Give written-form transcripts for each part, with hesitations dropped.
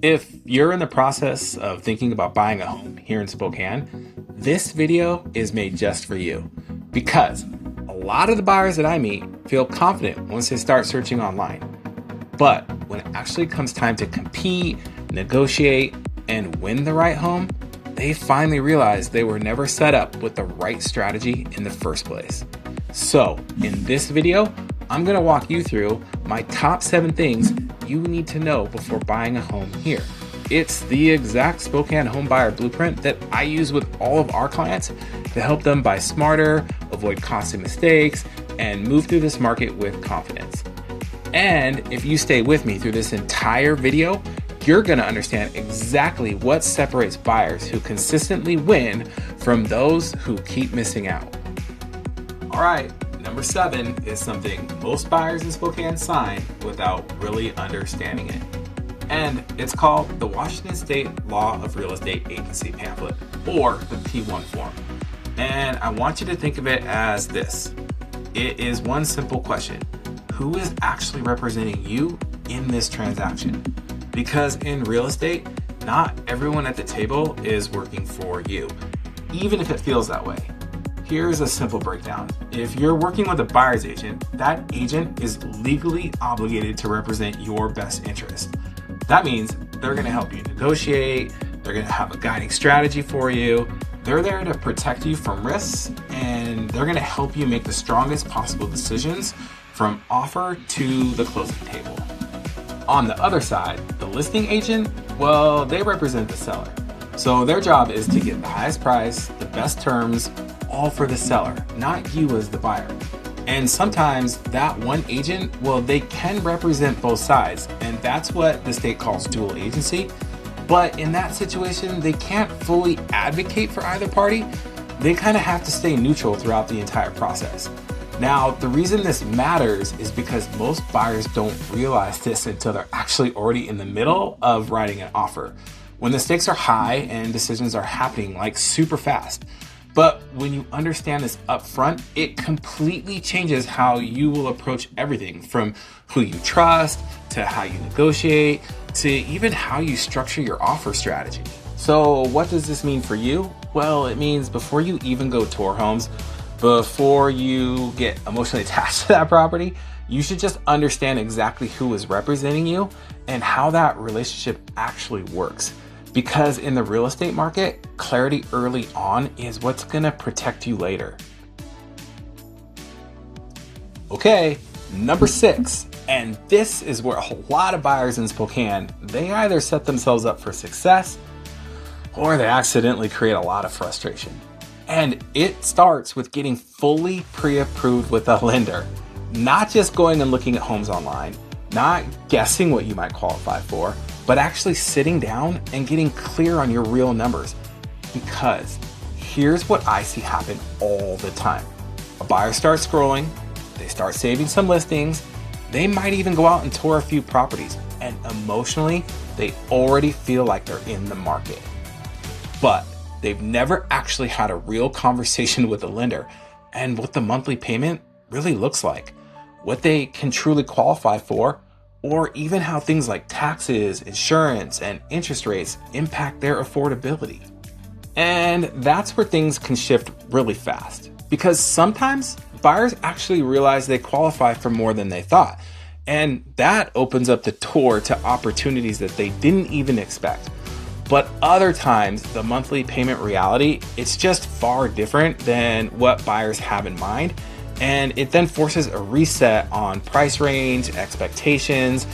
If you're in the process of thinking about buying a home here in Spokane, this video is made just for you because a lot of the buyers that I meet feel confident once they start searching online. But when it actually comes time to compete, negotiate, and win the right home, they finally realize they were never set up with the right strategy in the first place. So in this video, I'm going to walk you through my top 7 things you need to know before buying a home here. It's the exact Spokane Home Buyer Blueprint that I use with all of our clients to help them buy smarter, avoid costly mistakes, and move through this market with confidence. And if you stay with me through this entire video, you're going to understand exactly what separates buyers who consistently win from those who keep missing out. All right. Number 7 is something most buyers in Spokane sign without really understanding it. And it's called the Washington State Law of Real Estate Agency pamphlet, or the P1 form. And I want you to think of it as this. It is one simple question. Who is actually representing you in this transaction? Because in real estate, not everyone at the table is working for you, even if it feels that way. Here's a simple breakdown. If you're working with a buyer's agent, that agent is legally obligated to represent your best interest. That means they're going to help you negotiate, they're going to have a guiding strategy for you, they're there to protect you from risks, and they're going to help you make the strongest possible decisions from offer to the closing table. On the other side, the listing agent, well, they represent the seller. So their job is to get the highest price, the best terms, all for the seller, not you as the buyer. And sometimes that one agent, well, they can represent both sides, and that's what the state calls dual agency. But in that situation, they can't fully advocate for either party. They kind of have to stay neutral throughout the entire process. Now, the reason this matters is because most buyers don't realize this until they're actually already in the middle of writing an offer, when the stakes are high and decisions are happening like super fast. But when you understand this up front, it completely changes how you will approach everything, from who you trust to how you negotiate to even how you structure your offer strategy. So what does this mean for you? Well, it means before you even go tour homes, before you get emotionally attached to that property, you should just understand exactly who is representing you and how that relationship actually works. Because in the real estate market, clarity early on is what's gonna protect you later. Okay, number 6, and this is where a lot of buyers in Spokane, they either set themselves up for success or they accidentally create a lot of frustration. And it starts with getting fully pre-approved with a lender, not just going and looking at homes online, not guessing what you might qualify for, but actually sitting down and getting clear on your real numbers. Because here's what I see happen all the time. A buyer starts scrolling, they start saving some listings, they might even go out and tour a few properties, and emotionally, they already feel like they're in the market. But they've never actually had a real conversation with the lender and what the monthly payment really looks like, what they can truly qualify for, or even how things like taxes, insurance, and interest rates impact their affordability. And that's where things can shift really fast, because sometimes buyers actually realize they qualify for more than they thought. And that opens up the door to opportunities that they didn't even expect. But other times, the monthly payment reality, it's just far different than what buyers have in mind. And it then forces a reset on price range, expectations.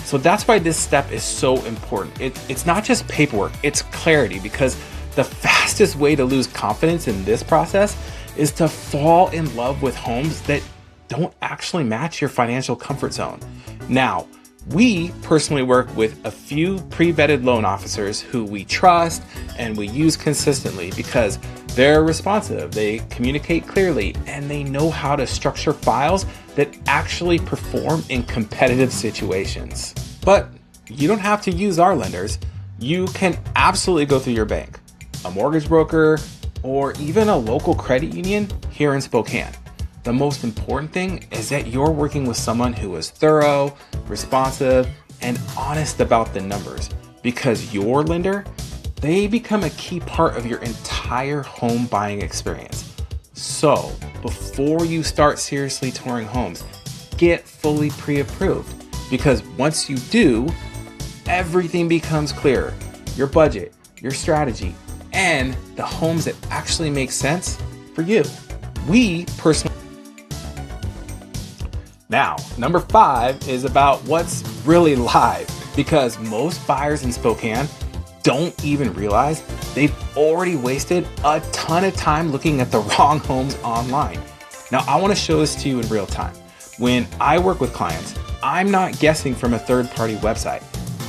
So that's why this step is so important. It's not just paperwork, it's clarity, because the fastest way to lose confidence in this process is to fall in love with homes that don't actually match your financial comfort zone. Now, we personally work with a few pre-vetted loan officers who we trust and we use consistently because they're responsive, they communicate clearly, and they know how to structure files that actually perform in competitive situations. But you don't have to use our lenders. You can absolutely go through your bank, a mortgage broker, or even a local credit union here in Spokane. The most important thing is that you're working with someone who is thorough, responsive, and honest about the numbers. because your lender, they become a key part of your entire home buying experience. So before you start seriously touring homes, get fully pre-approved, because once you do, everything becomes clearer. Your budget, your strategy, and the homes that actually make sense for you. We personally. Now, number 5 is about what's really live, because most buyers in Spokane don't even realize they've already wasted a ton of time looking at the wrong homes online. Now, I want to show this to you in real time. When I work with clients, I'm not guessing from a third-party website.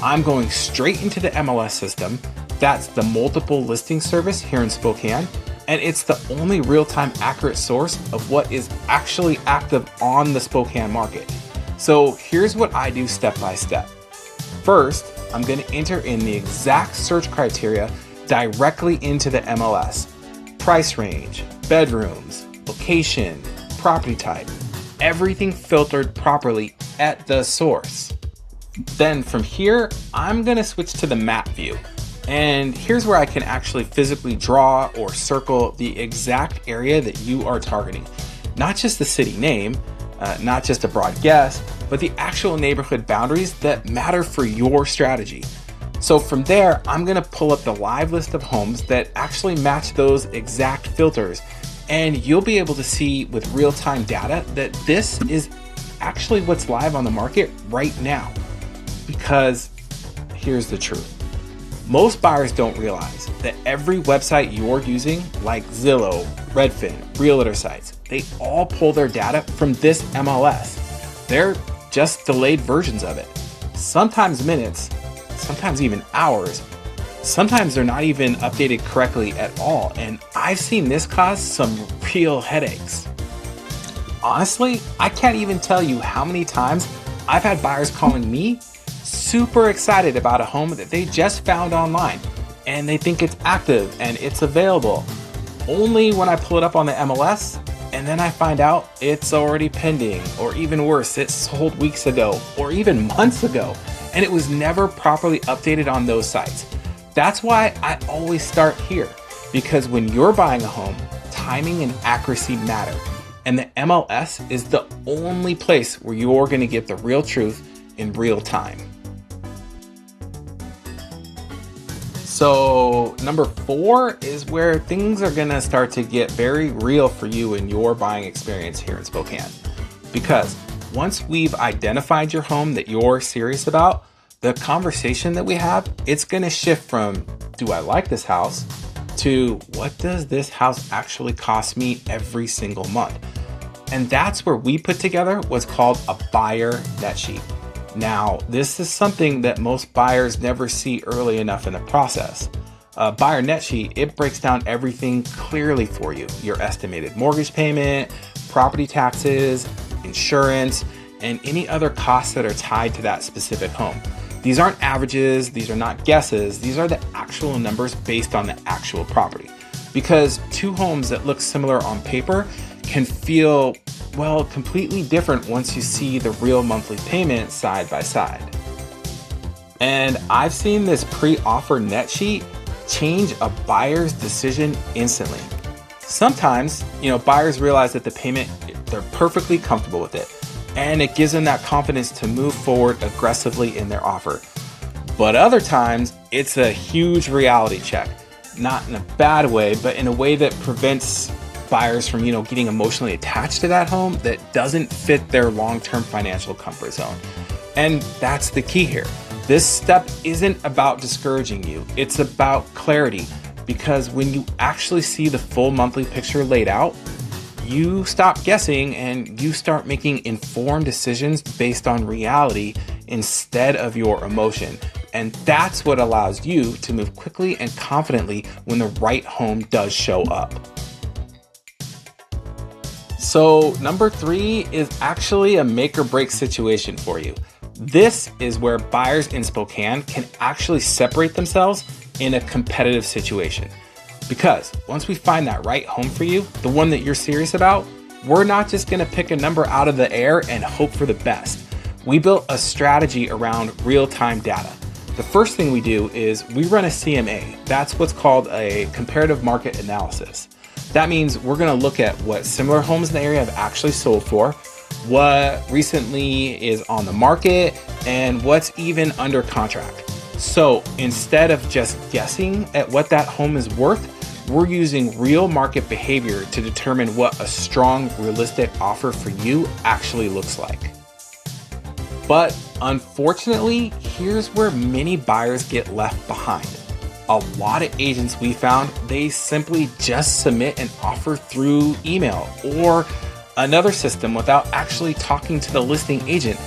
I'm going straight into the MLS system. That's the multiple listing service here in Spokane, and it's the only real-time accurate source of what is actually active on the Spokane market. So here's what I do step by step. First, I'm going to enter in the exact search criteria directly into the MLS. Price range, bedrooms, location, property type, everything filtered properly at the source. Then from here, I'm going to switch to the map view. And here's where I can actually physically draw or circle the exact area that you are targeting. Not just the city name, not just a broad guess, but the actual neighborhood boundaries that matter for your strategy. So from there, I'm gonna pull up the live list of homes that actually match those exact filters. And you'll be able to see with real-time data that this is actually what's live on the market right now. Because here's the truth. Most buyers don't realize that every website you're using, like Zillow, Redfin, Realtor sites, they all pull their data from this MLS. They're just delayed versions of it. Sometimes minutes, sometimes even hours. Sometimes they're not even updated correctly at all. And I've seen this cause some real headaches. Honestly, I can't even tell you how many times I've had buyers calling me super excited about a home that they just found online, and they think it's active and it's available. Only when I pull it up on the MLS, and then I find out it's already pending, or even worse, it sold weeks ago or even months ago, and it was never properly updated on those sites. That's why I always start here, because when you're buying a home, timing and accuracy matter, and the MLS is the only place where you're going to get the real truth in real time. So number 4 is where things are gonna start to get very real for you in your buying experience here in Spokane. Because once we've identified your home that you're serious about, the conversation that we have, it's gonna shift from, do I like this house, to what does this house actually cost me every single month? And that's where we put together what's called a buyer net sheet. Now, this is something that most buyers never see early enough in the process. A buyer net sheet, it breaks down everything clearly for you. Your estimated mortgage payment, property taxes, insurance, and any other costs that are tied to that specific home. These aren't averages, these are not guesses, these are the actual numbers based on the actual property. Because two homes that look similar on paper can feel, well, completely different once you see the real monthly payment side by side. And I've seen this pre-offer net sheet change a buyer's decision instantly. Sometimes, buyers realize that the payment, they're perfectly comfortable with it, and it gives them that confidence to move forward aggressively in their offer. But other times, it's a huge reality check, not in a bad way, but in a way that prevents buyers from, getting emotionally attached to that home that doesn't fit their long-term financial comfort zone. And that's the key here. This step isn't about discouraging you. It's about clarity, because when you actually see the full monthly picture laid out, you stop guessing and you start making informed decisions based on reality instead of your emotion. And that's what allows you to move quickly and confidently when the right home does show up. So number 3 is actually a make or break situation for you. This is where buyers in Spokane can actually separate themselves in a competitive situation. Because once we find that right home for you, the one that you're serious about, we're not just gonna pick a number out of the air and hope for the best. We built a strategy around real-time data. The first thing we do is we run a CMA. That's what's called a comparative market analysis. That means we're going to look at what similar homes in the area have actually sold for, what recently is on the market, and what's even under contract. So instead of just guessing at what that home is worth, we're using real market behavior to determine what a strong, realistic offer for you actually looks like. But unfortunately, here's where many buyers get left behind. A lot of agents we found, they simply just submit an offer through email or another system without actually talking to the listing agent.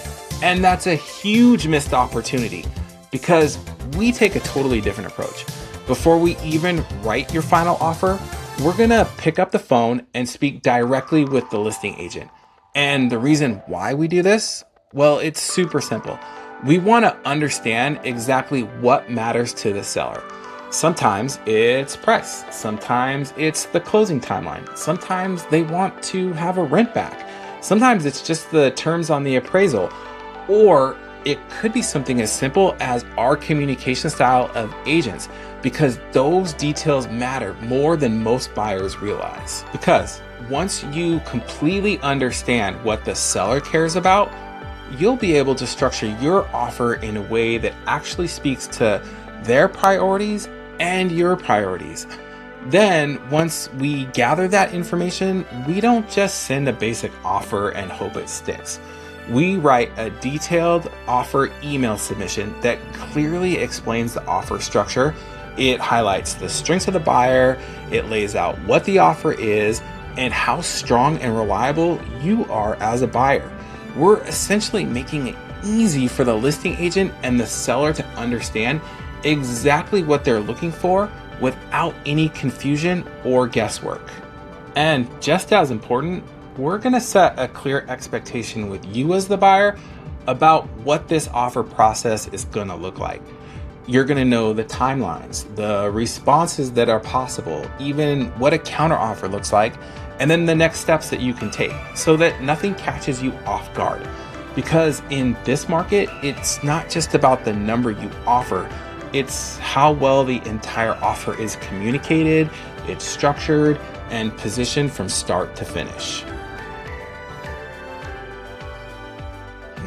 And that's a huge missed opportunity because we take a totally different approach. Before we even write your final offer, we're gonna pick up the phone and speak directly with the listing agent. And the reason why we do this? Well, it's super simple. We wanna understand exactly what matters to the seller. Sometimes it's price. Sometimes it's the closing timeline. Sometimes they want to have a rent back. Sometimes it's just the terms on the appraisal. Or it could be something as simple as our communication style of agents, because those details matter more than most buyers realize. Because once you completely understand what the seller cares about, you'll be able to structure your offer in a way that actually speaks to their priorities and your priorities. Then once we gather that information, we don't just send a basic offer and hope it sticks. We write a detailed offer email submission that clearly explains the offer structure. It highlights the strengths of the buyer, it lays out what the offer is, and how strong and reliable you are as a buyer. We're essentially making it easy for the listing agent and the seller to understand exactly what they're looking for without any confusion or guesswork. And just as important, we're gonna set a clear expectation with you as the buyer about what this offer process is gonna look like. You're gonna know the timelines, the responses that are possible, even what a counteroffer looks like, and then the next steps that you can take so that nothing catches you off guard. Because in this market, it's not just about the number you offer, it's how well the entire offer is communicated, it's structured, and positioned from start to finish.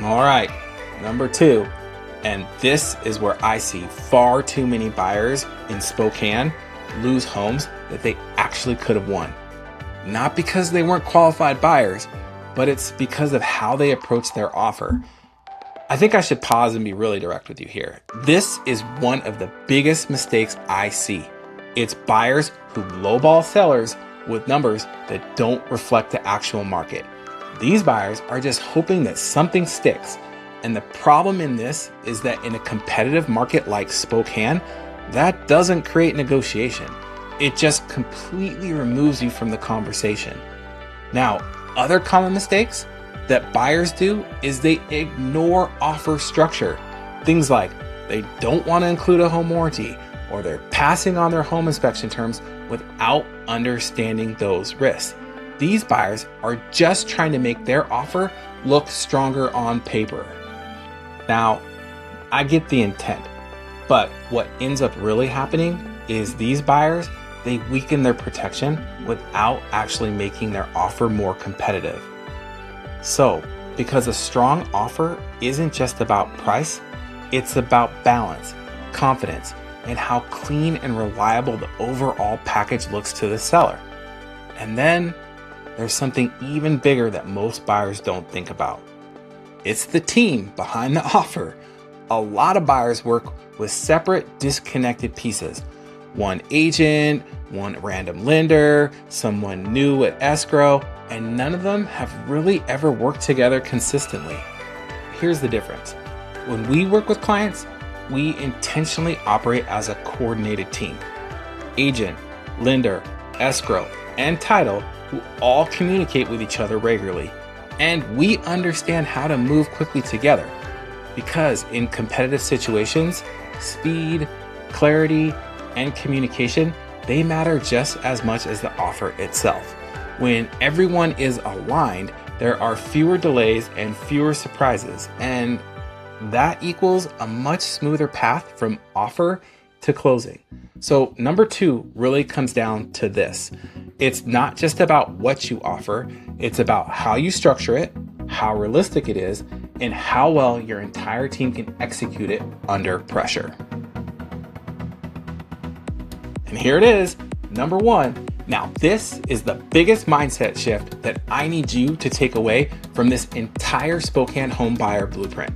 All right, number 2, and this is where I see far too many buyers in Spokane lose homes that they actually could have won. Not because they weren't qualified buyers, but it's because of how they approach their offer. I think I should pause and be really direct with you here. This is one of the biggest mistakes I see. It's buyers who lowball sellers with numbers that don't reflect the actual market. These buyers are just hoping that something sticks. And the problem in this is that in a competitive market like Spokane, that doesn't create negotiation. It just completely removes you from the conversation. Now, other common mistakes that buyers do is they ignore offer structure. Things like they don't want to include a home warranty, or they're passing on their home inspection terms without understanding those risks. These buyers are just trying to make their offer look stronger on paper. Now, I get the intent, but what ends up really happening is these buyers, they weaken their protection without actually making their offer more competitive. So, because a strong offer isn't just about price, it's about balance, confidence, and how clean and reliable the overall package looks to the seller. And then there's something even bigger that most buyers don't think about. It's the team behind the offer. A lot of buyers work with separate, disconnected pieces. One agent, one random lender, someone new at escrow, and none of them have really ever worked together consistently. Here's the difference. When we work with clients, we intentionally operate as a coordinated team. Agent, lender, escrow, and title who all communicate with each other regularly. And we understand how to move quickly together. Because in competitive situations, speed, clarity, and communication, they matter just as much as the offer itself. When everyone is aligned, there are fewer delays and fewer surprises. And that equals a much smoother path from offer to closing. So number 2 really comes down to this. It's not just about what you offer, it's about how you structure it, how realistic it is, and how well your entire team can execute it under pressure. And here it is, number 1. Now, this is the biggest mindset shift that I need you to take away from this entire Spokane Home Buyer Blueprint.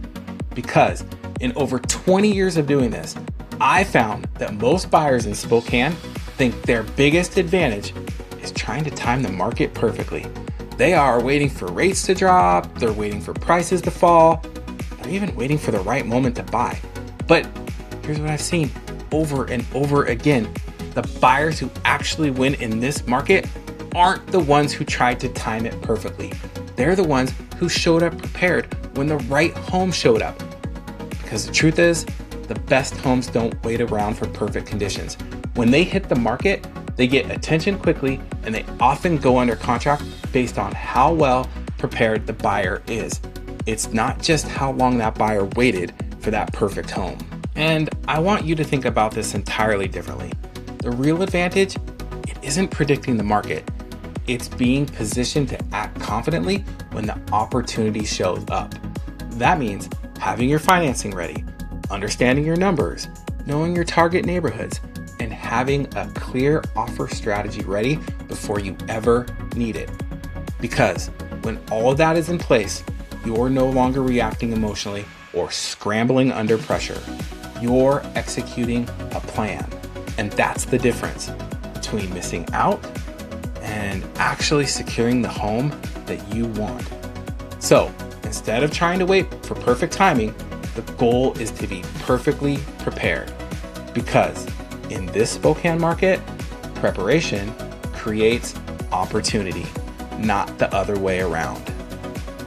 Because in over 20 years of doing this, I found that most buyers in Spokane think their biggest advantage is trying to time the market perfectly. They are waiting for rates to drop, they're waiting for prices to fall, they're even waiting for the right moment to buy. But here's what I've seen over and over again. The buyers who actually win in this market aren't the ones who tried to time it perfectly. They're the ones who showed up prepared when the right home showed up. Because the truth is, the best homes don't wait around for perfect conditions. When they hit the market, they get attention quickly and they often go under contract based on how well prepared the buyer is. It's not just how long that buyer waited for that perfect home. And I want you to think about this entirely differently. The real advantage, it isn't predicting the market. It's being positioned to act confidently when the opportunity shows up. That means having your financing ready, understanding your numbers, knowing your target neighborhoods, and having a clear offer strategy ready before you ever need it. Because when all of that is in place, you're no longer reacting emotionally or scrambling under pressure. You're executing a plan. And that's the difference between missing out and actually securing the home that you want. So instead of trying to wait for perfect timing, the goal is to be perfectly prepared. Because in this Spokane market, preparation creates opportunity, not the other way around.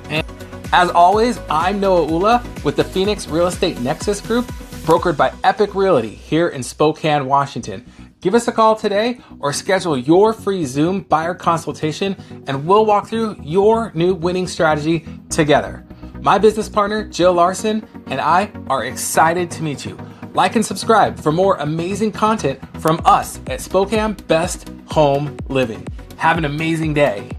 And as always, I'm Noah Ullah with the Phoenix Real Estate Nexus Group, brokered by Epique Realty here in Spokane, Washington. Give us a call today or schedule your free Zoom buyer consultation and we'll walk through your new winning strategy together. My business partner, Jill Larsen, and I are excited to meet you. Like and subscribe for more amazing content from us at Spokane Best Home Living. Have an amazing day.